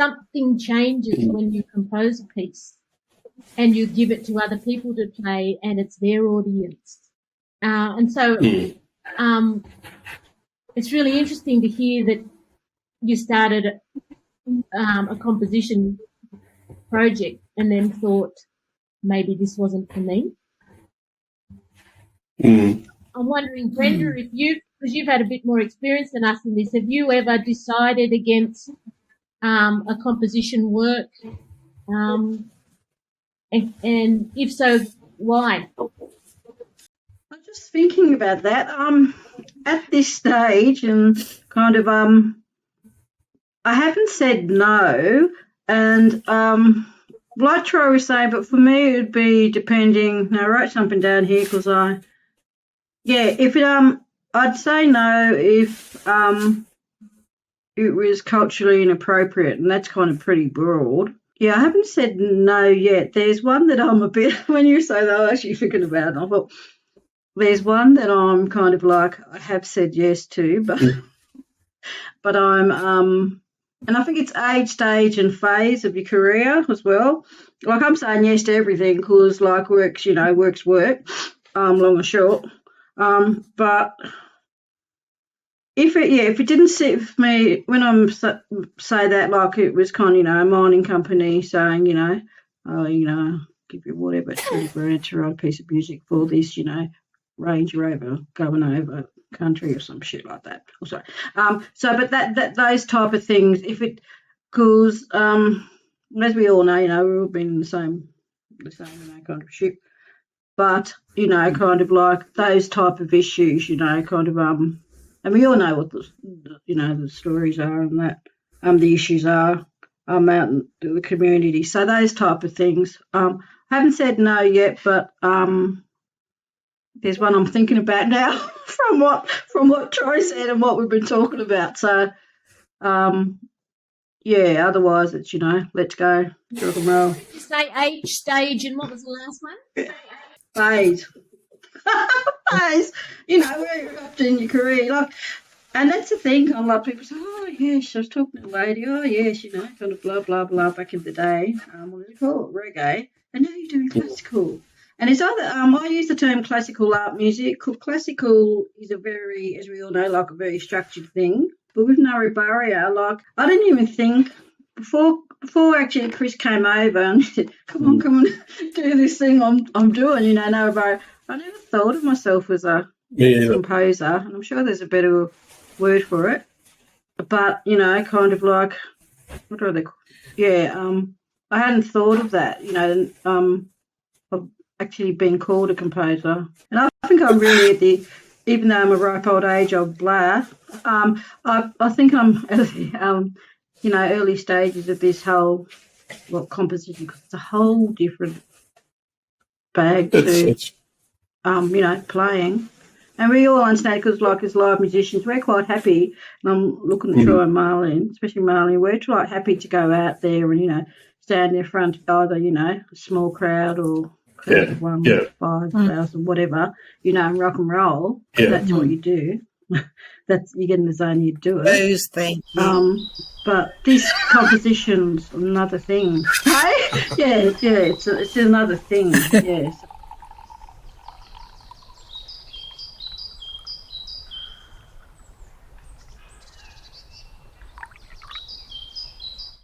something changes when you compose a piece and you give it to other people to play, and it's their audience. And so it's really interesting to hear that you started a composition project and then thought maybe this wasn't for me. I'm wondering, Brenda, if because you've had a bit more experience than us in this, have you ever decided against a composition work? And if so, why? I'm just thinking about that. At this stage, and kind of, I haven't said no, and like Troy was saying, but for me it would be depending. Now I wrote something down here because if it I'd say no if it was culturally inappropriate, and that's kind of pretty broad. Yeah, I haven't said no yet. There's one that I'm a bit, when you say that, I'm actually thinking about it. I thought, there's one that I'm kind of like, I have said yes to, but I'm, and I think it's age, stage and phase of your career as well. Like I'm saying yes to everything because like work's work, long or short. But if it didn't sit with me, when I'm say that, like it was kind of, a mining company saying, give you whatever, 20 grand to write a piece of music for this, Range Rover going over country or some shit like that. Oh, sorry. But that those type of things, because as we all know, we've all been in the same kind of ship. But kind of like those type of issues, kind of and we all know what the stories are and that the issues are out in the community. So those type of things. I haven't said no yet, but there's one I'm thinking about now from what Troy said and what we've been talking about. So otherwise it's let's go, rock and roll. Did you say age, stage, and what was the last one? Phase. Phase. Where you're up to in your career, and that's the thing. A lot of people say, "Oh yes, I was talking to a lady. Oh yes, kind of blah blah blah back in the day. What do you call it? Reggae. And now you're doing classical." And it's other. I use the term classical art music. Classical is a very, as we all know, like a very structured thing. But with Nardi Barrier, I didn't even think before actually Chris came over and said, come on, do this thing I'm doing, Nardi Barrier. I never thought of myself as a composer, and I'm sure there's a better word for it. But, kind of like, what are they called? Yeah, I hadn't thought of that, I've actually been called a composer. And I think I'm really even though I'm a ripe old age of blah, I think I'm at the, early stages of this whole, composition, because it's a whole different bag to, playing. And we all understand because, as live musicians, we're quite happy, and I'm looking to try Marlene, especially Marlene, we're quite happy to go out there and, stand in front of either, a small crowd or 5,000, whatever, and rock and roll. Yeah. That's what you do. You get in the zone, you do it. Thank you. But this composition's another thing. Hey? Yeah, it's another thing. Yes.